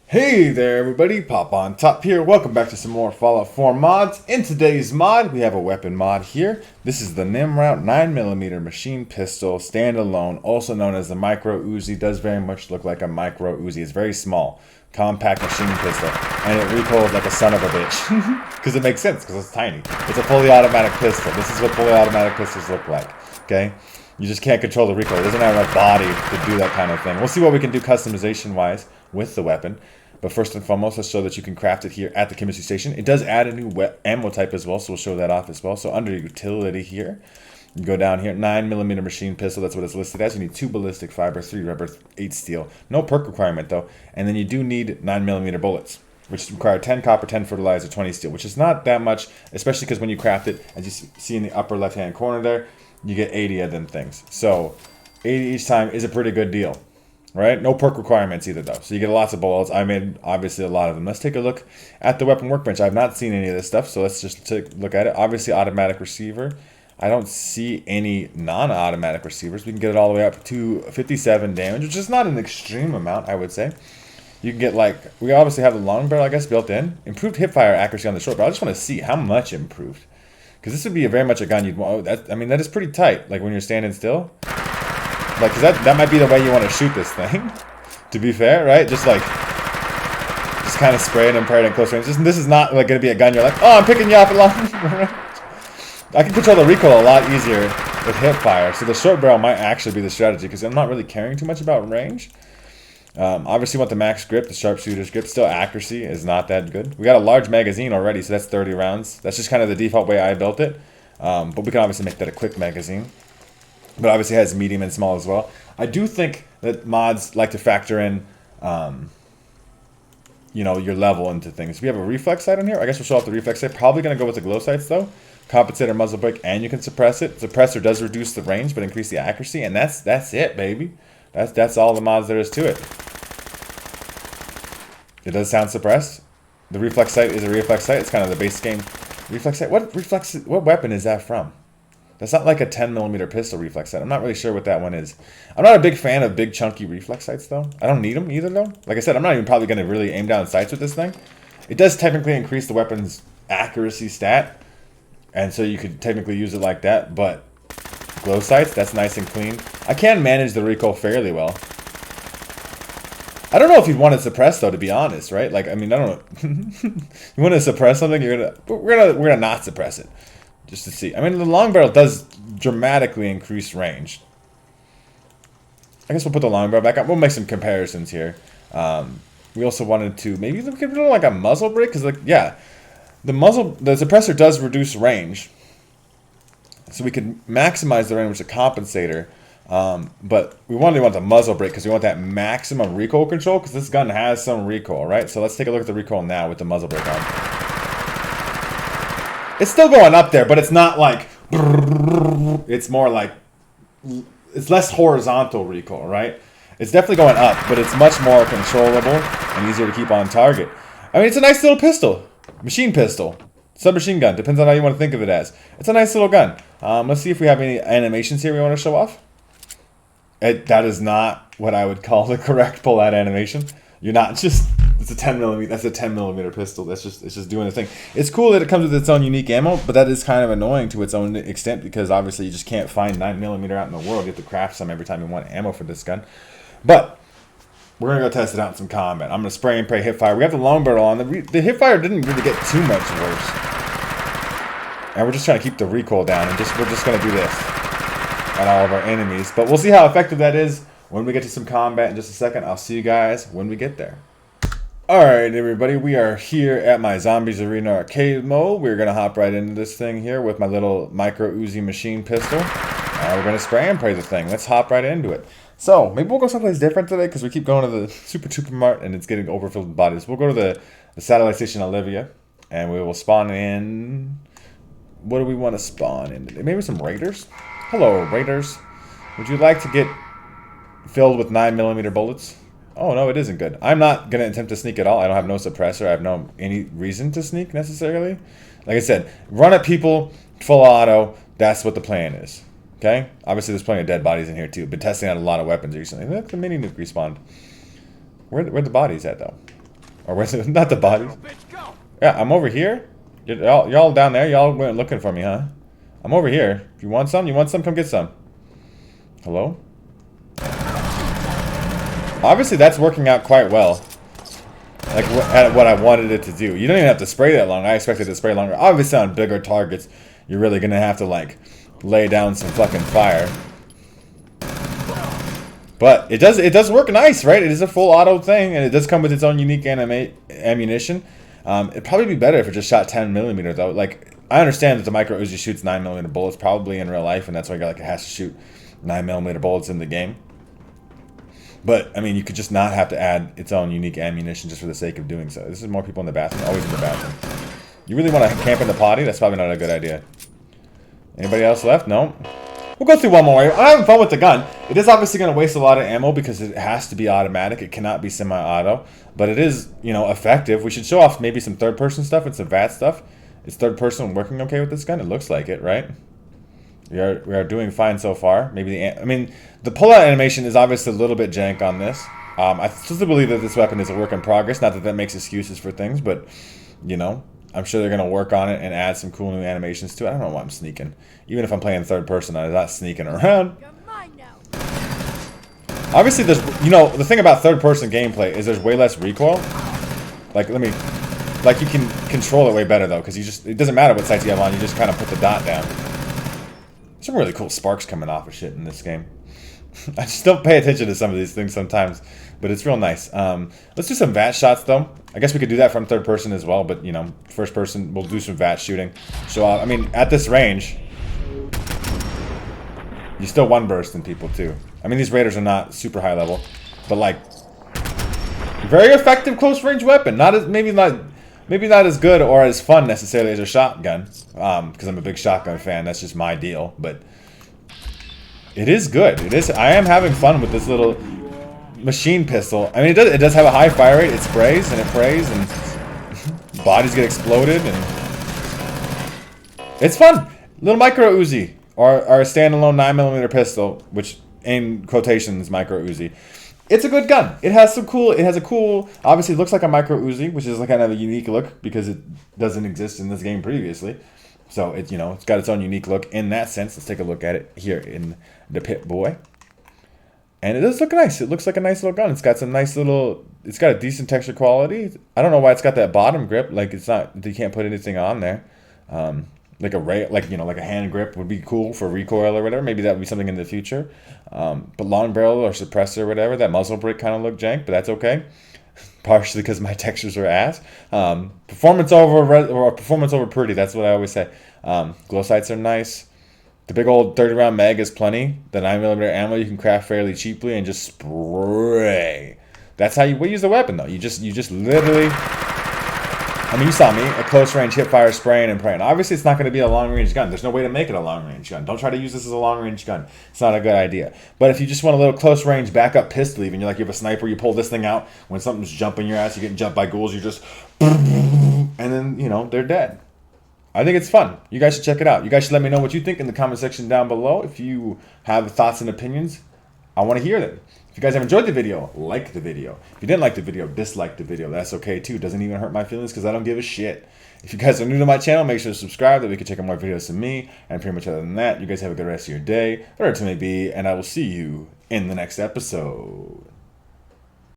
Hey there everybody, Popontop here. Welcome back to some more Fallout 4 mods. In today's mod, we have a weapon mod here. This is the Nimrout 9mm machine pistol, standalone, also known as the Micro Uzi. Does very much look like a Micro Uzi. It's very small, compact machine pistol, and it recoils like a son of a bitch. Because it makes sense, because it's tiny. It's a fully automatic pistol. This is what fully automatic pistols look like, okay? You just can't control the recoil. It doesn't have a body to do that kind of thing. We'll see what we can do customization-wise with the weapon. But first and foremost, let's show that you can craft it here at the chemistry station. It does add a new ammo type as well, so we'll show that off as well. So under utility here, you go down here, 9mm machine pistol, that's what it's listed as. You need 2 ballistic fiber, 3 rubber, 8 steel. No perk requirement though. And then you do need 9mm bullets, which require 10 copper, 10 fertilizer, 20 steel, which is not that much, especially because when you craft it, as you see in the upper left-hand corner there, you get 80 of them things. So 80 each time is a pretty good deal. Right? No perk requirements either, though. So you get lots of bullets. I made, obviously, a lot of them. Let's take a look at the weapon workbench. I've not seen any of this stuff, so let's just take a look at it. Obviously, automatic receiver. I don't see any non-automatic receivers. We can get it all the way up to 57 damage, which is not an extreme amount, I would say. You can get, like, we obviously have the long barrel, I guess, built in. Improved hipfire accuracy on the short barrel. I just want to see how much improved. Because this would be very much a gun you'd want. I mean, that is pretty tight. Like, when you're standing still. Like, cause that might be the way you want to shoot this thing. To be fair, right? Just kind of spray it and pray it in close range. This is not like gonna be a gun. You're like, oh, I'm picking you off at long range. I can control the recoil a lot easier with hip fire. So the short barrel might actually be the strategy because I'm not really caring too much about range. Obviously, want the max grip, the sharpshooter's grip. Still, accuracy is not that good. We got a large magazine already, so that's 30 rounds. That's just kind of the default way I built it. But we can obviously make that a quick magazine. But obviously it has medium and small as well. I do think that mods like to factor in, you know, your level into things. We have a reflex sight on here. I guess we'll show off the reflex sight. Probably going to go with the glow sights though. Compensator, muzzle brake, and you can suppress it. Suppressor does reduce the range, but increase the accuracy, and that's it, baby. That's all the mods there is to it. It does sound suppressed. The reflex sight is a reflex sight. It's kind of the base game reflex sight. What weapon is that from? That's not like a 10mm pistol reflex sight. I'm not really sure what that one is. I'm not a big fan of big chunky reflex sights though. I don't need them either though. Like I said, I'm not even probably going to really aim down sights with this thing. It does technically increase the weapon's accuracy stat. And so you could technically use it like that. But glow sights, that's nice and clean. I can manage the recoil fairly well. I don't know if you'd want to suppress though, to be honest, right? Like, I mean, I don't know. You want to suppress something, we're gonna not suppress it. Just to see. I mean, the long barrel does dramatically increase range. I guess we'll put the long barrel back up. We'll make some comparisons here. We also wanted to maybe look at like a muzzle brake, because like, yeah, the suppressor does reduce range, so we can maximize the range with a compensator. But we want the muzzle brake because we want that maximum recoil control, because this gun has some recoil, right? So let's take a look at the recoil now with the muzzle brake on. It's still going up there, but it's not like, it's more like, it's less horizontal recoil, right? It's definitely going up, but it's much more controllable and easier to keep on target. I mean, it's a nice little pistol. Machine pistol. Submachine gun. Depends on how you want to think of it as. It's a nice little gun. Let's see if we have any animations here we want to show off. That is not what I would call the correct pull-out animation. You're not just... It's a 10mm. That's a 10mm pistol. It's just doing the thing. It's cool that it comes with its own unique ammo, but that is kind of annoying to its own extent because obviously you just can't find 9mm out in the world. You have to craft some every time you want ammo for this gun. But we're gonna go test it out in some combat. I'm gonna spray and pray hipfire. We got the long barrel on. The hipfire didn't really get too much worse, and we're just trying to keep the recoil down. And we're just gonna do this at all of our enemies. But we'll see how effective that is when we get to some combat in just a second. I'll see you guys when we get there. Alright everybody, we are here at my Zombies Arena arcade mode. We're going to hop right into this thing here with my little Micro Uzi machine pistol. We're going to spray and pray the thing. Let's hop right into it. So, maybe we'll go someplace different today because we keep going to the Super Mart and it's getting overfilled with bodies. We'll go to the satellite station Olivia and we will spawn in... What do we want to spawn in today? Maybe some raiders? Hello raiders. Would you like to get filled with 9mm bullets? Oh, no, it isn't good. I'm not going to attempt to sneak at all. I don't have no suppressor. I have any reason to sneak, necessarily. Like I said, run at people, full auto. That's what the plan is. Okay? Obviously, there's plenty of dead bodies in here, too. Been testing out a lot of weapons recently. Look, the mini nuke respawned. Where'd the bodies at, though? Or where's it? Not the bodies. Yeah, I'm over here. Y'all down there. Y'all went looking for me, huh? I'm over here. If you want some, come get some. Hello? Obviously, that's working out quite well. Like, at what I wanted it to do. You don't even have to spray that long. I expected it to spray longer. Obviously, on bigger targets, you're really going to have to, like, lay down some fucking fire. But it does work nice, right? It is a full auto thing, and it does come with its own unique ammunition. It'd probably be better if it just shot 10mm, though. Like, I understand that the micro Uzi shoots 9mm bullets, probably in real life, and that's why it has to shoot 9mm bullets in the game. But, I mean, you could just not have to add its own unique ammunition just for the sake of doing so. This is more people in the bathroom. Always in the bathroom. You really want to camp in the potty? That's probably not a good idea. Anybody else left? No? We'll go through one more. I'm having fun with the gun. It is obviously going to waste a lot of ammo because it has to be automatic. It cannot be semi-auto. But it is, you know, effective. We should show off maybe some third-person stuff and some VAT stuff. Is third-person working okay with this gun? It looks like it, right? We are doing fine so far. Maybe the pull-out animation is obviously a little bit jank on this. I still believe that this weapon is a work in progress. Not that that makes excuses for things, but, you know, I'm sure they're going to work on it and add some cool new animations to it. I don't know why I'm sneaking. Even if I'm playing third person, I'm not sneaking around. Obviously, there's, you know, the thing about third person gameplay is there's way less recoil. Like, you can control it way better, though, because it doesn't matter what sights you have on, you just kind of put the dot down. Some really cool sparks coming off of shit in this game. I just don't pay attention to some of these things sometimes, but it's real nice. Let's do some VAT shots, though. I guess we could do that from third person as well, but, you know, first person, we'll do some VAT shooting. So, I mean, at this range, you still one bursting people, too. I mean, these raiders are not super high level, but, like, very effective close range weapon. Maybe not as good or as fun necessarily as a shotgun, because I'm a big shotgun fan. That's just my deal, but it is good. It is. I am having fun with this little machine pistol. I mean, it does have a high fire rate. It sprays and it prays, and bodies get exploded, and it's fun. Little micro Uzi or a standalone 9mm pistol, which in quotations micro Uzi. It's a good gun. It has a cool, obviously it looks like a micro Uzi, which is like kind of a unique look because it doesn't exist in this game previously. So it's got its own unique look in that sense. Let's take a look at it here in the Pit Boy. And it does look nice. It looks like a nice little gun. It's got it's got a decent texture quality. I don't know why it's got that bottom grip. Like you can't put anything on there. Like a hand grip would be cool for recoil or whatever. Maybe that would be something in the future. But long barrel or suppressor or whatever, that muzzle brake kind of looked jank, but that's okay. Partially because my textures are ass. Performance over pretty. That's what I always say. Glow sights are nice. The big old 30 round mag is plenty. The 9mm ammo you can craft fairly cheaply and just spray. That's how we use the weapon though. You just literally. I mean, you saw me, a close-range hip-fire spraying and praying. Obviously, it's not going to be a long-range gun. There's no way to make it a long-range gun. Don't try to use this as a long-range gun. It's not a good idea. But if you just want a little close-range backup pistol, even you have a sniper, you pull this thing out. When something's jumping your ass, you're getting jumped by ghouls, you just... And then, they're dead. I think it's fun. You guys should check it out. You guys should let me know what you think in the comment section down below. If you have thoughts and opinions, I want to hear them. If you guys have enjoyed the video, like the video. If you didn't like the video, dislike the video. That's okay too. Doesn't even hurt my feelings because I don't give a shit. If you guys are new to my channel, make sure to subscribe that we can check out more videos from me. And pretty much other than that, you guys have a good rest of your day, whatever it may be, and I will see you in the next episode.